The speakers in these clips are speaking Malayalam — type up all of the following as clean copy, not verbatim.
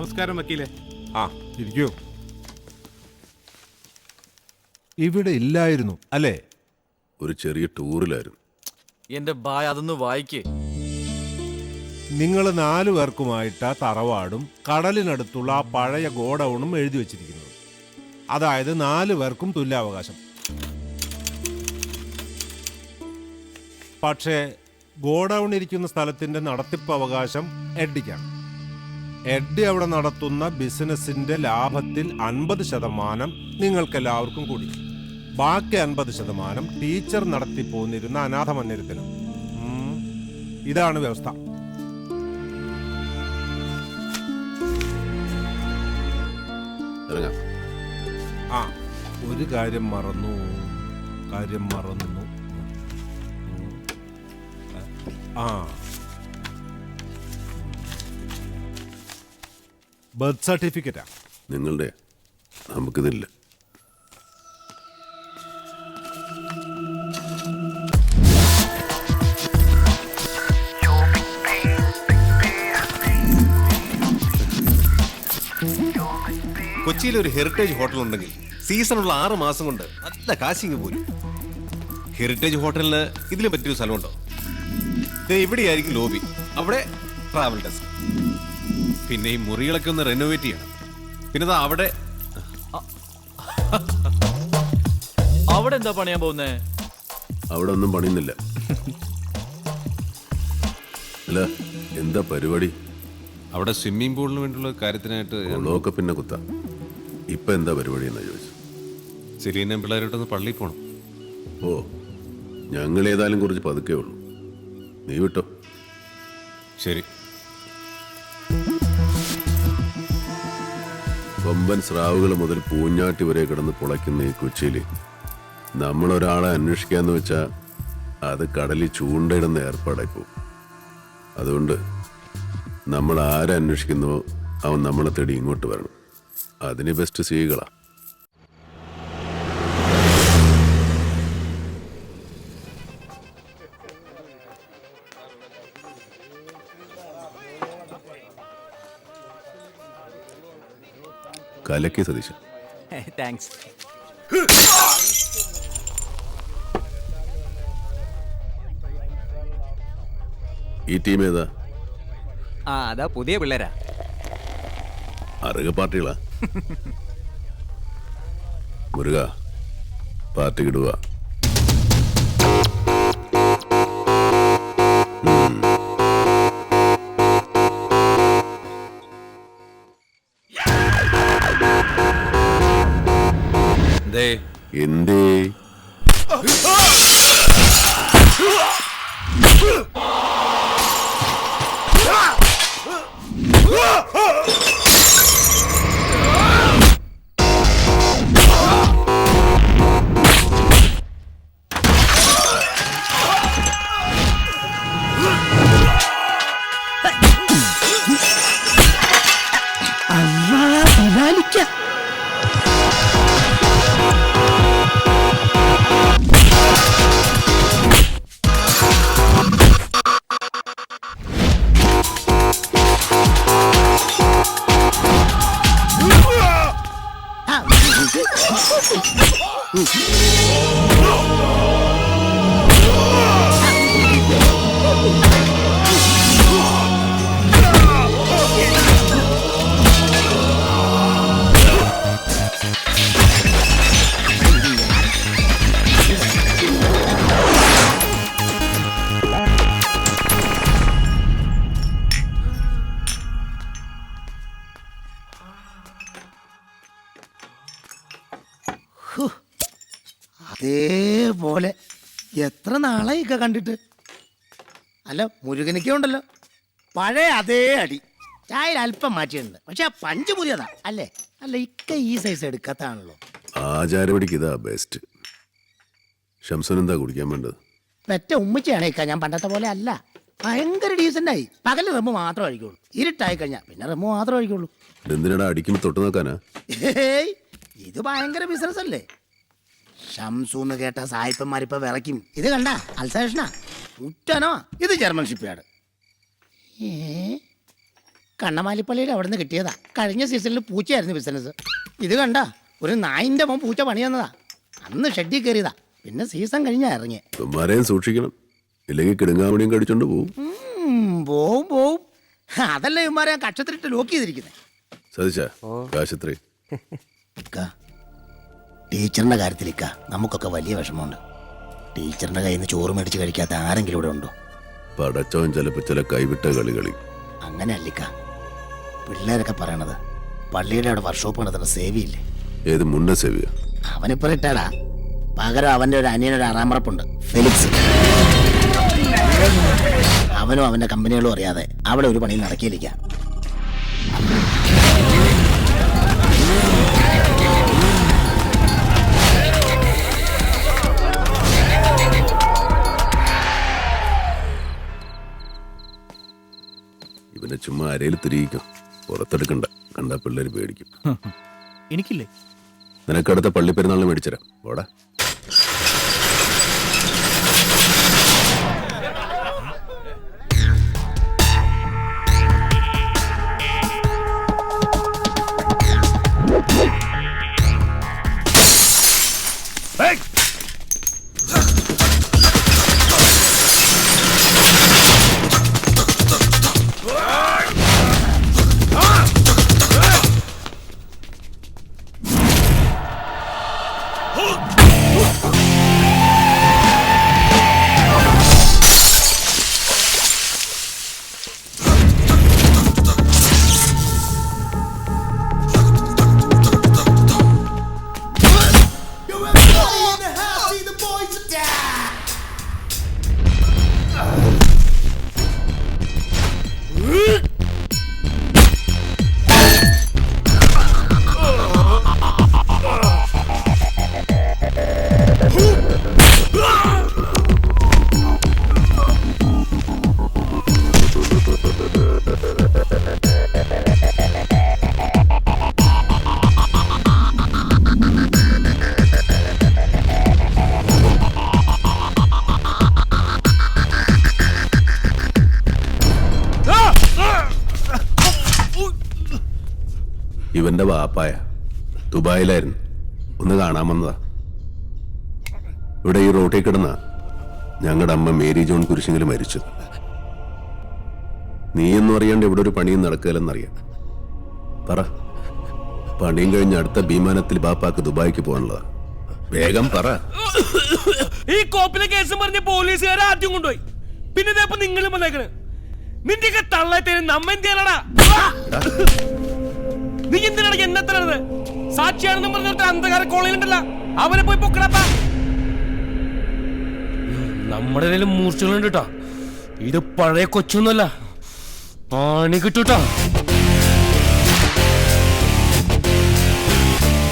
നമസ്കാരം വക്കീലെ. ആ ഇരിക്കൂ. ഇവിടെ ഇല്ലായിരുന്നു അല്ലേ? ഒരു ചെറിയ ടൂറിലായിരുന്നു. എന്റെ ബായ് അതൊന്ന് വായിക്കേ. നിങ്ങൾ 4 പേർക്കുമായിട്ടാ തറവാടും കടലിനടുത്തുള്ള ആ പഴയ ഗോഡൌണും എഴുതി വെച്ചിരിക്കുന്നത്. അതായത് 4 പേർക്കും തുല്യാവകാശം. പക്ഷേ ഗോഡൌൺ ഇരിക്കുന്ന സ്ഥലത്തിന്റെ നടത്തിപ്പ് അവകാശം എഡ്ഡിക്കാണ്. എഡ്ഡി അവിടെ നടത്തുന്ന ബിസിനസിന്റെ ലാഭത്തിൽ 50% നിങ്ങൾക്കെല്ലാവർക്കും കൂടി. ബാക്കി 50% ടീച്ചർ നടത്തിപ്പോന്നിരുന്ന അനാഥ മന്ദിരത്തിനും. ഇതാണ് വ്യവസ്ഥ. ആ ഒരു കാര്യം മറന്നു. ആ ബർത്ത് സർട്ടിഫിക്കറ്റാ നിങ്ങളുടെ. നമുക്കിതില്ല. കൊച്ചിയിൽ ഒരു ഹെറിറ്റേജ് ഹോട്ടൽ ഉണ്ടെങ്കിൽ സീസണുള്ള 6 മാസം കൊണ്ട് നല്ല കാശിങ് പോലും. ഹെറിറ്റേജ് ഹോട്ടലിന് ഇതിലും പറ്റിയൊരു സ്ഥലമുണ്ടോ? ഇവിടെയായിരിക്കും ലോബി, അവിടെ ട്രാവൽ ഡെസ്ക്. പിന്നെ ഈ മുറികളൊക്കെ ഒന്ന് റെനോവേറ്റ് ചെയ്യണം. പിന്നെ അവിടെ അവിടെ എന്താ പണിയാൻ പോകുന്നേ? അവിടെ ഒന്നും പണിയുന്നില്ല. അല്ല, എന്താ പരിപാടി? അവിടെ സ്വിമ്മിംഗ് പൂളിന് വേണ്ടിയുള്ള കാര്യത്തിനായിട്ട് കുളമൊക്കെ പിന്നെ കുത്താം. ഇപ്പൊ എന്താ പരിപാടി എന്നാ ചോദിച്ചു. സെലീനയും പിള്ളേരോട്ടൊന്ന് പള്ളിയിൽ പോകണം. ഓ, ഞങ്ങൾ ഏതായാലും കുറച്ച് പതുക്കേ ഉള്ളൂ. നീ വിട്ടോ. ശരി. കൊമ്പൻ സ്രാവുകൾ മുതൽ പൂഞ്ഞാട്ടി വരെ കിടന്ന് പുളയ്ക്കുന്ന ഈ കൊച്ചിയിൽ നമ്മളൊരാളെ അന്വേഷിക്കാന്ന് വെച്ചാൽ അത് കടലിൽ ചൂണ്ടയിടുന്ന ഏർപ്പാടായി പോകും. അതുകൊണ്ട് നമ്മൾ ആരെ അന്വേഷിക്കുന്നുവോ അവൻ നമ്മളെ തേടി ഇങ്ങോട്ട് വരണം. അതിന് ബെസ്റ്റ് സ്ത്രീകളാ. കലക്കി സതീശൻ. താങ്ക്സ്. ഈ ടീം ഏതാ? അതാ പുതിയ പിള്ളേരാ. അറുക പാർട്ടികളാ. മുരുക പാർട്ടി ഇടുക. എന്തേ അതേപോലെ എത്ര നാളായി ഇക്ക കണ്ടിട്ട്. അല്ല, മുരുകനിക്ക ഉണ്ടല്ലോ പഴയ അതേ അടി. ചായയിൽ അല്പം മാറ്റിയിട്ടുണ്ട്, പക്ഷെ ആ പഞ്ച് പുതിയതാ അല്ലേ? അല്ല, ഇക്ക ഈ സൈസ് എടുക്കാത്താണല്ലോ. ആചാരപടിക്ക് ഇതാ ബെസ്റ്റ്. ശംസൻ എന്താ കുടിക്കാൻ വേണ്ടത്? പെറ്റ ഉമ്മച്ചിയാണ് ഇക്ക. ഞാൻ പണ്ടത്തെ പോലെ അല്ല, ഭയങ്കര ഡീസൻ്റായി. പകല് റമ്മ് മാത്രം കഴിക്കുള്ളൂ, ഇരുട്ടായി കഴിഞ്ഞാൽ പിന്നെ റമ്മ് മാത്രം കഴിക്കുള്ളൂ. എന്തിനാടാ അടിക്കുമ്പോൾ തൊട്ട് നോക്കാനാ? ഏയ്, ഇത് ഭയങ്കര ബിസിനസ് അല്ലേ. ഷംസൂന്ന് കേട്ട സായിപ്പന്മാരിപ്പോ വിറയ്ക്കും. ഇത് കണ്ട അൽസേഷനാ, ഉറ്റനോ. ഇത് ജർമ്മൻ ഷിപ്പ്യാർഡ്. കണ്ണമാലിപ്പള്ളിയിൽ അവിടെ നിന്ന് കിട്ടിയതാ. കഴിഞ്ഞ സീസണിൽ പൂച്ചയായിരുന്നു ബിസിനസ്. ഇത് കണ്ട ഒരു നായിന്റെ മോൻ പൂച്ച പണി തന്നതാ. അന്ന് ഷെഡിൽ കയറിയതാ. പിന്നെ സീസൺ കഴിഞ്ഞാ ഇറങ്ങിയ. ഇവന്മാരെയും സൂക്ഷിക്കണം, ഇല്ലെങ്കിൽ കിടുങ്ങാമണിയും കടിച്ചോണ്ട് പോവും. പോവും. അതല്ല ഇവന്മാരെ ഞാൻ കക്ഷത്തിലിട്ട് ലോക്ക് ചെയ്തിരിക്കുന്നത്. സതീശ, കാശത്രേ? ടീച്ചറിന്റെ കാര്യത്തിലിക്ക നമുക്കൊക്കെ വലിയ വിഷമമുണ്ട്. ടീച്ചറിന്റെ കയ്യിൽ നിന്ന് ചോറ് മേടിച്ച് കഴിക്കാത്ത ആരെങ്കിലും ഇവിടെ ഉണ്ടോ? പടച്ചോൻ ചിലപ്പോ ചില കൈവിട്ട കളി. അങ്ങനെ അല്ലിക്ക പിള്ളേരൊക്കെ പറയണത്. പള്ളിയുടെ അവിടെ വർക്ക്ഷോപ്പ് നടത്തുന്ന സേവിയില്ലേ? ഏത് മുന്ന സേവിയ? അവനിപ്പോ റിട്ടയർഡാ. പകരം അവന്റെ ഒരു അനിയനൊരു ആറാമറപ്പുണ്ട്, ഫെലിക്സ്. അവനും അവന്റെ കമ്പനികളും അറിയാതെ അവിടെ ഒരു പണി നടക്കിയില്ല. ഇവനെ ചുമ്മാ അരയിൽ തിരിയിക്കും, പുറത്തെടുക്കണ്ട. കണ്ട പിള്ളേര് പേടിക്കും. എനിക്കില്ലേ? നിനക്കടുത്ത പള്ളിപ്പെരുന്നാളിന് മേടിച്ചരാം. ഓടാ. ഇവന്റെ വാപ്പായ ദുബായിലായിരുന്നു, ഒന്ന് കാണാൻ വന്നതാ. ഇവിടെ ഈ റോട്ടിൽ കിടന്ന ഞങ്ങളുടെ അമ്മ മേരി ജോൺ കുരിശെങ്കിലും മരിച്ചു. നീയൊന്നും അറിയാണ്ട് ഇവിടെ ഒരു പണിയും നടക്കുകയില്ലെന്നറിയാം. പറ, പണിയും കഴിഞ്ഞ് അടുത്ത വിമാനത്തിൽ ബാപ്പാക്ക് ദുബായിക്ക് പോകാനുള്ളതാ. വേഗം പറ. ഈ കോപ്പിലെ കേസും പറഞ്ഞ് പോലീസുകാരെ ആദ്യം കൊണ്ടുപോയി. പിന്നെ ഇതേപ്പോ നിങ്ങളും വന്നേക്കണ്. നിന്റെയൊക്കെ തള്ളത്തേന് നമ്മ എന്തിനാടാ? നീ എന്തിനാണ് എന്നെ തരുന്നത്? സാക്ഷിയാണെന്ന് പറഞ്ഞിട്ട് അന്ധകാര കോളേജിലുണ്ടല്ല, അവനെ പോയി പൊക്കടപ്പാ. നമ്മുടെ കയ്യിലും മൂർച്ചകളുണ്ട് കേട്ടോ. ഇത് പഴയ കൊച്ചൊന്നുമല്ല, പണി കിട്ടൂട്ടോ.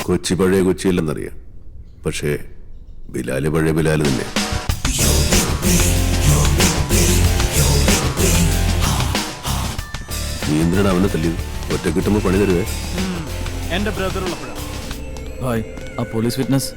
കൊച്ചി പഴയ കൊച്ചിയല്ലെന്നറിയാം, പക്ഷേ ബിലാല് പഴയ ബിലാല് തന്നെ. നീ എന്തിനാണ് അവനെ തല്ലിയത്? ഒറ്റ കിട്ടുമ്പോ പണി തരുവേ. എന്റെ ബ്രദർ ഉള്ളപ്പോഴാണ്. ഭായ്, ആ പോലീസ് വിറ്റ്നസ്